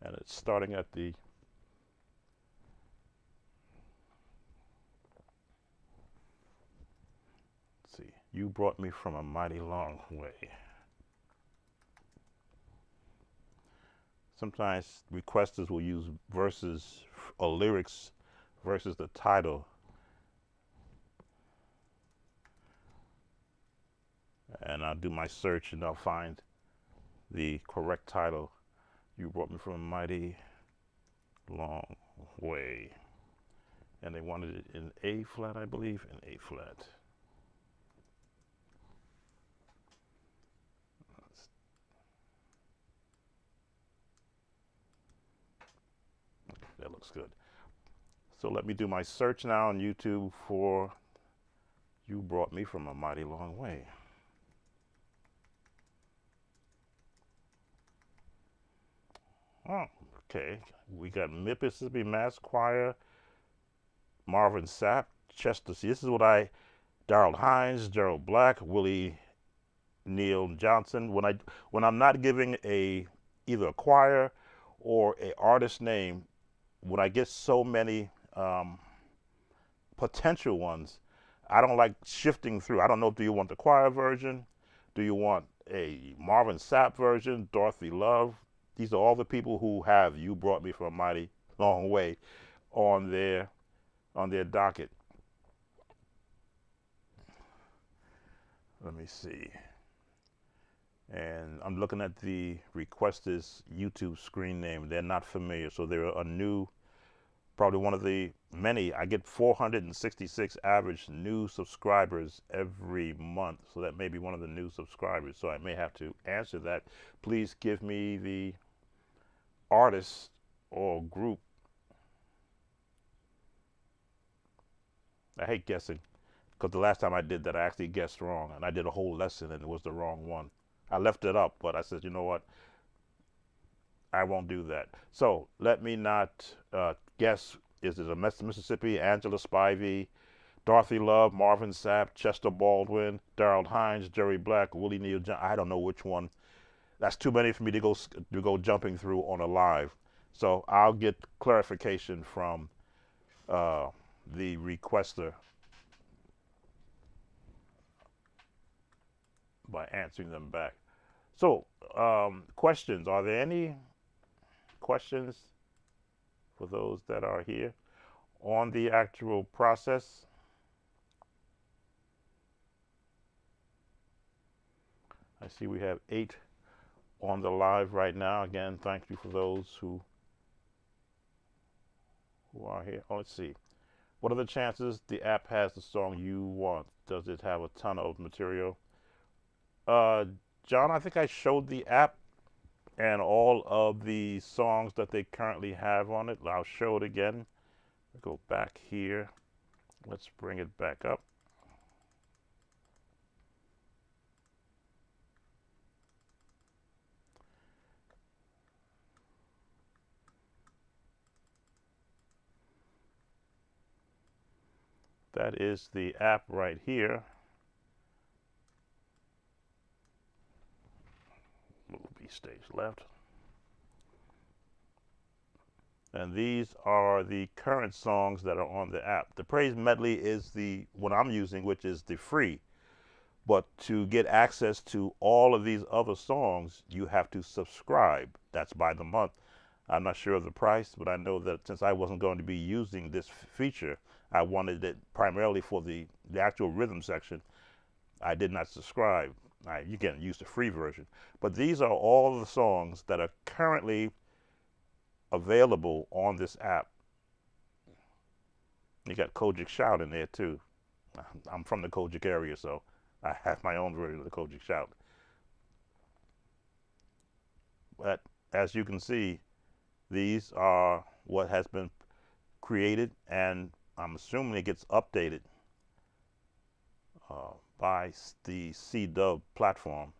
And it's starting at the let's see, You Brought Me From a Mighty Long Way. Sometimes requesters will use verses or lyrics versus the title. And I'll do my search and I'll find the correct title. You Brought Me From a Mighty Long Way. And they wanted it in A flat, I believe, in A flat. That looks good. So let me do my search now on YouTube for You Brought Me From a Mighty Long Way. Oh, okay. We got Mississippi Mass Choir, Marvin Sapp, Chester. See, this is what Darrell Hines, Gerald Black, Willie Neal Johnson. When I'm not giving either a choir or a artist name, when I get so many potential ones, I don't like shifting through. I don't know, do you want the choir version? Do you want a Marvin Sapp version, Dorothy Love? These are all the people who have You Brought Me From a Mighty Long Way on their docket. Let me see. And I'm looking at the requesters YouTube screen name. They're not familiar, so they're a new, probably one of the many. I get 466 average new subscribers every month, so that may be one of the new subscribers. So I may have to answer that. Please give me the artist or group. I hate guessing because the last time I did that, I actually guessed wrong, and I did a whole lesson and it was the wrong one. I left it up, but I said, you know what? I won't do that. So let me not guess. Is it a Mississippi, Angela Spivey, Dorothy Love, Marvin Sapp, Chester Baldwin, Darrell Hines, Jerry Black, Willie Neal Johnson? I don't know which one. That's too many for me to go jumping through on a live. So I'll get clarification from the requester by answering them back. So, questions. Are there any questions for those that are here on the actual process? I see we have 8 on the live right now. Again, thank you for those who are here. Oh, let's see. What are the chances the app has the song you want? Does it have a ton of material? John, I think I showed the app and all of the songs that they currently have on it. I'll show it again. Go back here. Let's bring it back up. That is the app right here. Move B stage left. And these are the current songs that are on the app. The Praise Medley is the one I'm using, which is the free. But to get access to all of these other songs, you have to subscribe. That's by the month. I'm not sure of the price, but I know that since I wasn't going to be using this feature, I wanted it primarily for the actual rhythm section. I did not subscribe. You can use the free version. But these are all the songs that are currently available on this app. You got Kojic Shout in there too. I'm from the Kojic area, so I have my own version of the Kojic Shout. But as you can see, these are what has been created, and I'm assuming it gets updated by the C-Dub platform.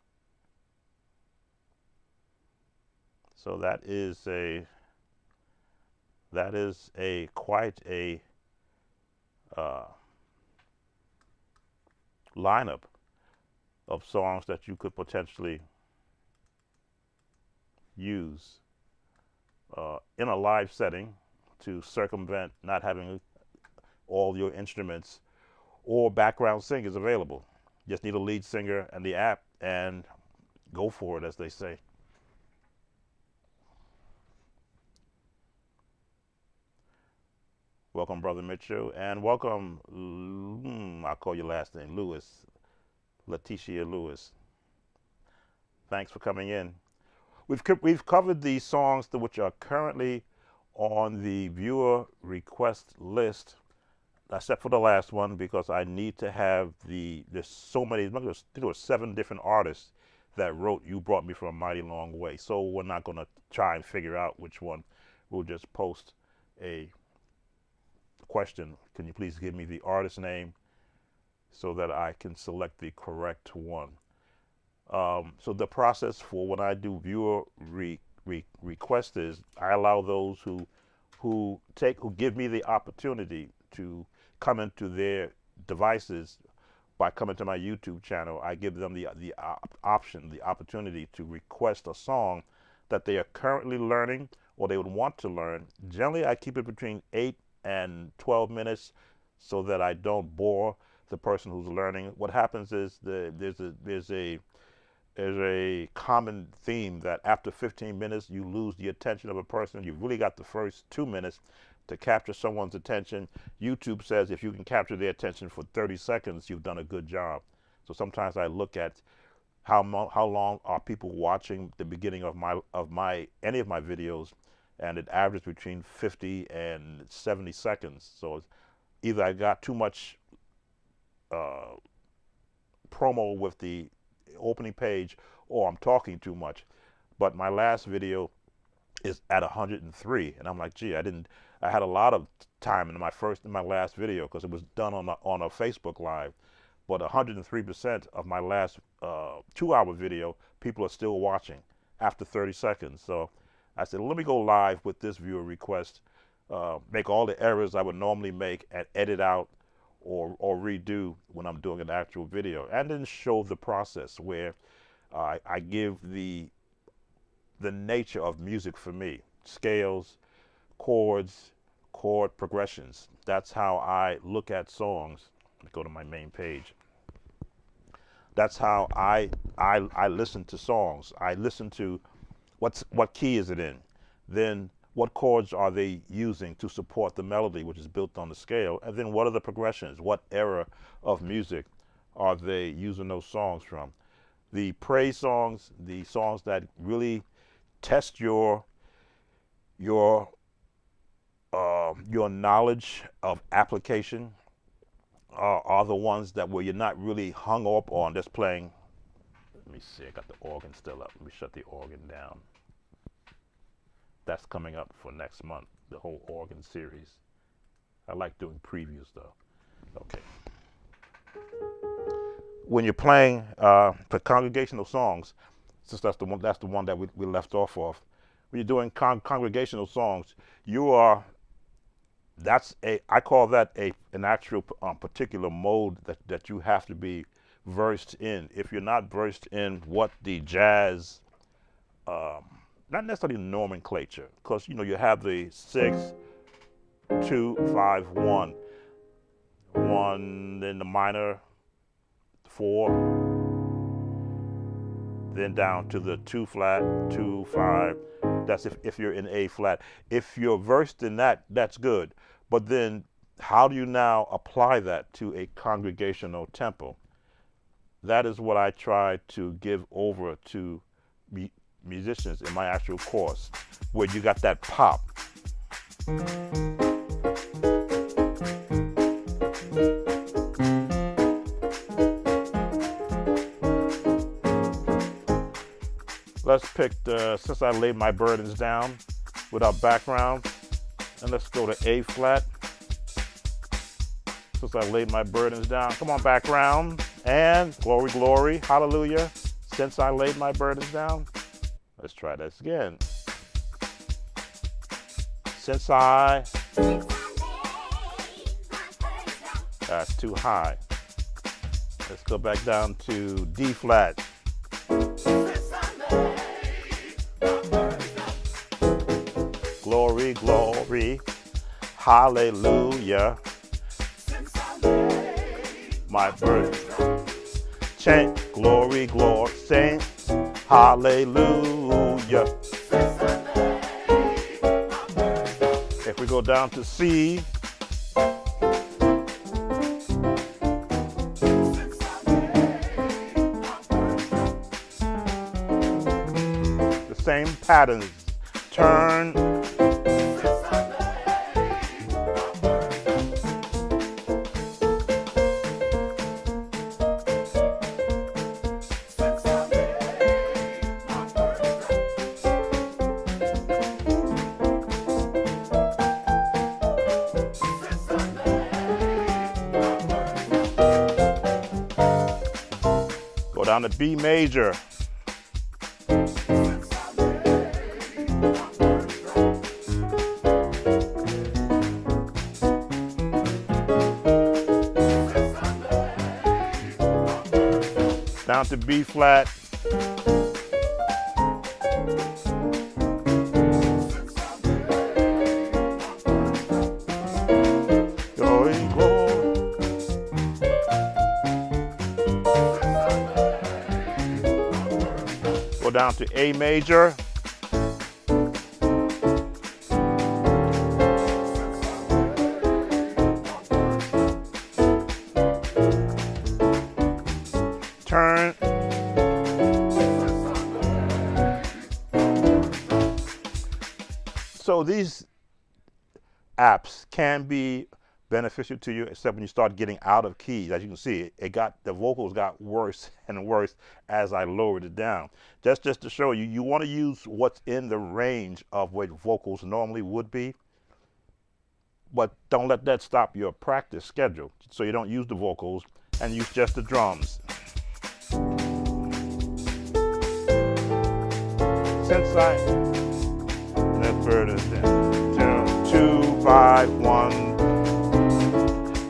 So that is quite a lineup of songs that you could potentially use in a live setting to circumvent not having all your instruments or background singers available. Just need a lead singer and the app and go for it, as they say. Welcome, Brother Mitchell, and welcome, I'll call your last name, Lewis, Letitia Lewis. Thanks for coming in. We've covered the songs which are currently on the viewer request list, except for the last one, because I need to have there's so many, there were 7 different artists that wrote You Brought Me From a Mighty Long Way. So we're not going to try and figure out which one. We'll just post a question. Can you please give me the artist name so that I can select the correct one? So the process for when I do viewer request is I allow those who give me the opportunity to come into their devices by coming to my YouTube channel. I give them the opportunity to request a song that they are currently learning or they would want to learn. Generally, I keep it between 8 and 12 minutes so that I don't bore the person who's learning. What happens is there's a common theme that after 15 minutes you lose the attention of a person. You've really got the first 2 minutes to capture someone's attention. YouTube says if you can capture their attention for 30 seconds, you've done a good job. So sometimes I look at how long are people watching the beginning of any of my videos, and it averages between 50 and 70 seconds. So either I got too much promo with the opening page, or I'm talking too much. But my last video is at 103, and I'm like, gee, I had a lot of time in my last video because it was done on a Facebook Live. But 103% of my last 2-hour video, people are still watching after 30 seconds. So I said, let me go live with this viewer request, make all the errors I would normally make and edit out or redo when I'm doing an actual video, and then show the process where I give the nature of music for me. scales, chords, chord progressions. That's how I look at songs. Let me go to my main page. That's how I listen to songs. I listen to what key is it in, then what chords are they using to support the melody, which is built on the scale, and then what are the progressions? What era of music are they using those songs from? The praise songs, the songs that really test your knowledge of application, are the ones that where you're not really hung up on just playing. Let me see, I got the organ still up. Let me shut the organ down. That's coming up for next month, the whole organ series. I like doing previews though. Okay. When you're playing for congregational songs, since that's the one that we left off of. When you're doing congregational songs, I call that an actual particular mode that you have to be versed in. If you're not versed in what the jazz, not necessarily nomenclature, because you have the 6, 2, 5, 1, 1 in the minor, 4, then down to the 2 flat, 2, 5. That's if you're in A flat. If you're versed in that, that's good. But then how do you now apply that to a congregational tempo? That is what I try to give over to musicians in my actual course, where you got that pop. Let's pick Since I Laid My Burdens Down without background, and let's go to A flat. Since I laid my burdens down. Come on, background. And glory, glory, hallelujah. Since I laid my burdens down. Let's try this again. Since I. That's too high. Let's go back down to D flat. Glory, glory, hallelujah. My burdens. Chant, glory, glory, sing, hallelujah. If we go down to C, the same patterns. Turn. Down to B major. Down to B flat. Down to A major. Turn. So these apps can be beneficial to you, except when you start getting out of keys. As you can see, the vocals got worse and worse as I lowered it down. Just to show you, you want to use what's in the range of what vocals normally would be, but don't let that stop your practice schedule. So you don't use the vocals and use just the drums. Since I let burdens down, 2, 5, 1.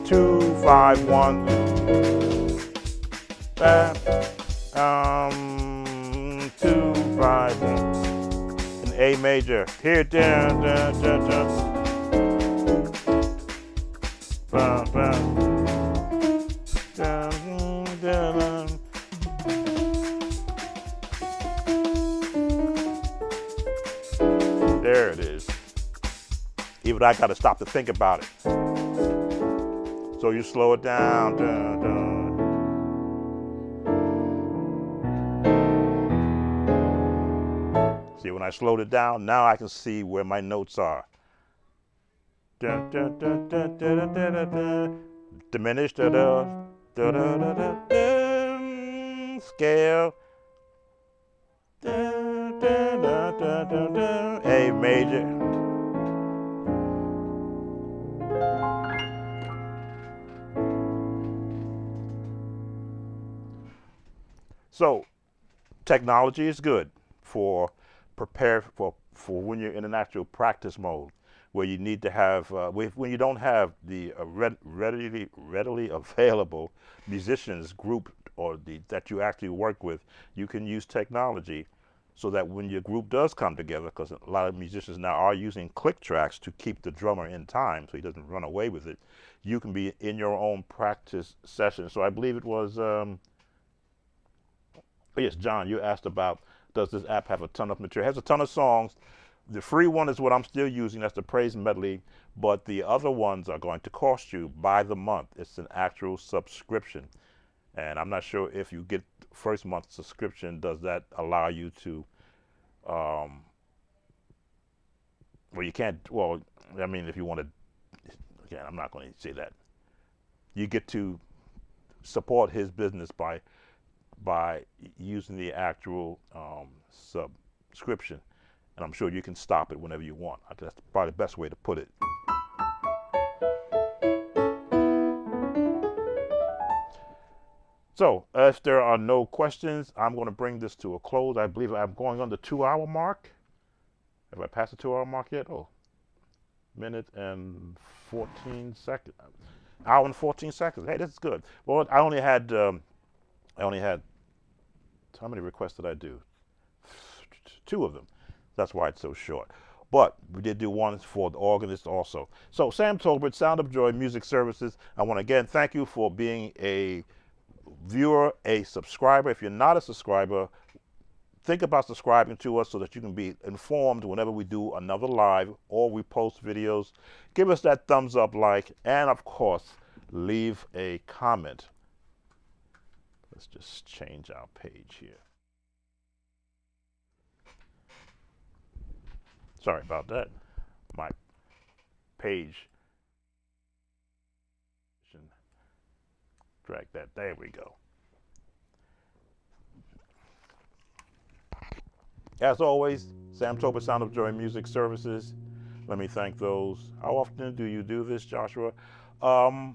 2, 5, 1. 2, 5, 1. In A major. Here, down, down, down, down. Bum, bum. Down, down. There it is. Even I got to stop to think about it. So you slow it down, down, down. See, when I slowed it down, now I can see where my notes are. Dun, dun, dun, dun, dun, dun, dun, dun. Diminished, da, da, da, da, da, da, dun, scale. Dun, dun, dun, dun, dun, dun. A major. So, technology is good for prepare for when you're in an actual practice mode, where you need to have when you don't have the readily available musicians group or that you actually work with. You can use technology so that when your group does come together, because a lot of musicians now are using click tracks to keep the drummer in time so he doesn't run away with it, you can be in your own practice session. So I believe it was yes, John, you asked about, does this app have a ton of material? It has a ton of songs. The free one is what I'm still using. That's the praise medley. But the other ones are going to cost you by the month. It's an actual subscription. And I'm not sure if you get first month subscription, does that allow you to, well, you can't, well, I mean, if you want to, again, I'm not going to say that. You get to support his business by using the actual subscription, and I'm sure you can stop it whenever you want. That's probably the best way to put it. So if there are no questions, I'm going to bring this to a close. I believe I'm going on the 2-hour mark. Have I passed the 2-hour mark yet? Oh, minute and 14 seconds. Hour and 14 seconds. Hey, this is good. Well, I only had how many requests did I do? 2 of them. That's why it's so short. But we did do one for the organist also. So Sam Tolbert, Sound of Joy Music Services. I want to again thank you for being a viewer, a subscriber. If you're not a subscriber, think about subscribing to us so that you can be informed whenever we do another live or we post videos. Give us that thumbs up, like, and of course, leave a comment. Let's just change our page here. Sorry about that. My page. Drag that. There we go. As always, Sam Tolbert, Sound of Joy Music Services. Let me thank those. How often do you do this, Joshua? I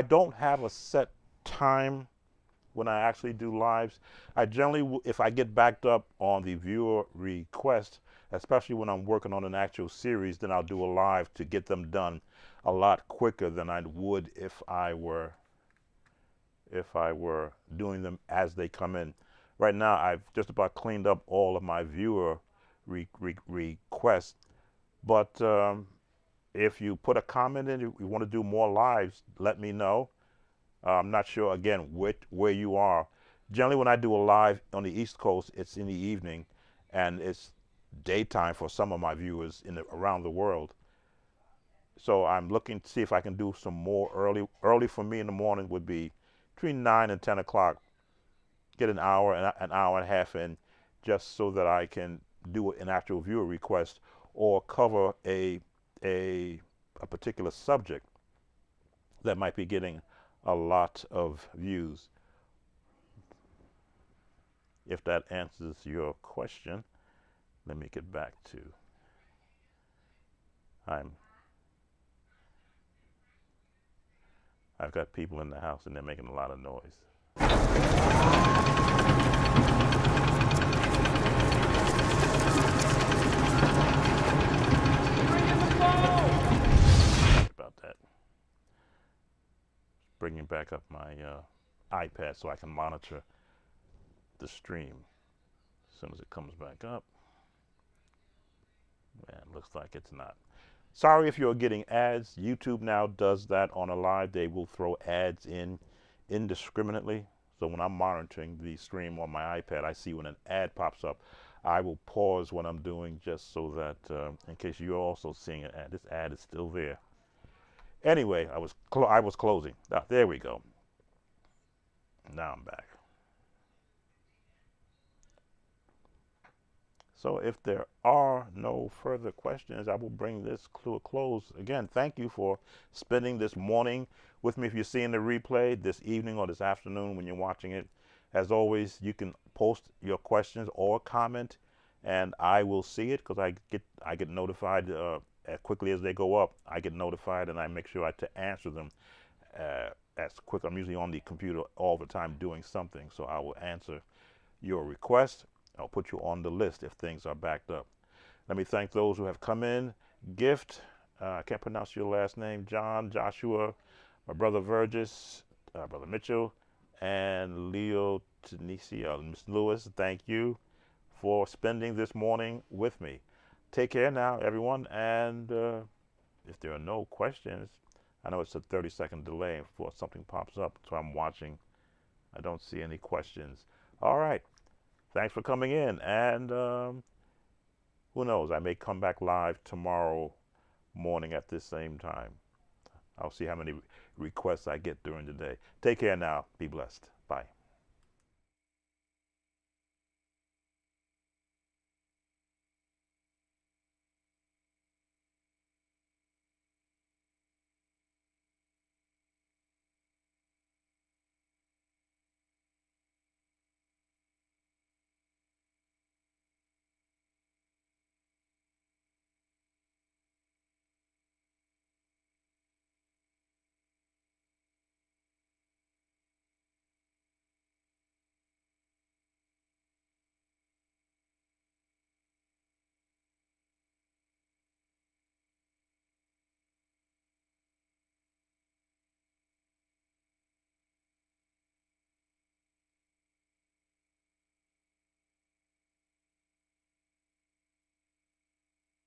don't have a set time when I actually do lives. I generally, if I get backed up on the viewer request, especially when I'm working on an actual series, then I'll do a live to get them done a lot quicker than I would if I were doing them as they come in. Right now, I've just about cleaned up all of my viewer requests. But if you put a comment in, you want to do more lives, let me know. I'm not sure, again, where you are. Generally, when I do a live on the East Coast, it's in the evening, and it's daytime for some of my viewers around the world. So I'm looking to see if I can do some more early. Early for me in the morning would be between 9 and 10 o'clock. Get an hour and a half in, just so that I can do an actual viewer request or cover a particular subject that might be getting a lot of views. If that answers your question, let me get back to I've got people in the house and they're making a lot of noise. About that. Bringing back up my iPad so I can monitor the stream as soon as it comes back up. Man, looks like it's not. Sorry if you're getting ads. YouTube now does that on a live. They will throw ads in indiscriminately. So when I'm monitoring the stream on my iPad, I see when an ad pops up, I will pause what I'm doing just so that in case you're also seeing an ad, this ad is still there. Anyway, I was closing. Ah, there we go. Now I'm back. So if there are no further questions, I will bring this to a close. Again, thank you for spending this morning with me. If you're seeing the replay this evening or this afternoon when you're watching it, as always, you can post your questions or comment, and I will see it because I get notified as quickly as they go up. I get notified, and I make sure to answer them as quick. I'm usually on the computer all the time doing something, so I will answer your request. I'll put you on the list if things are backed up. Let me thank those who have come in. Gift, I can't pronounce your last name, John, Joshua, my brother Virgis, brother Mitchell, and Leo Tunisia. Miss Lewis, thank you for spending this morning with me. Take care now, everyone, and if there are no questions, I know it's a 30-second delay before something pops up, so I'm watching. I don't see any questions. All right. Thanks for coming in, and who knows, I may come back live tomorrow morning at this same time. I'll see how many requests I get during the day. Take care now. Be blessed. Bye.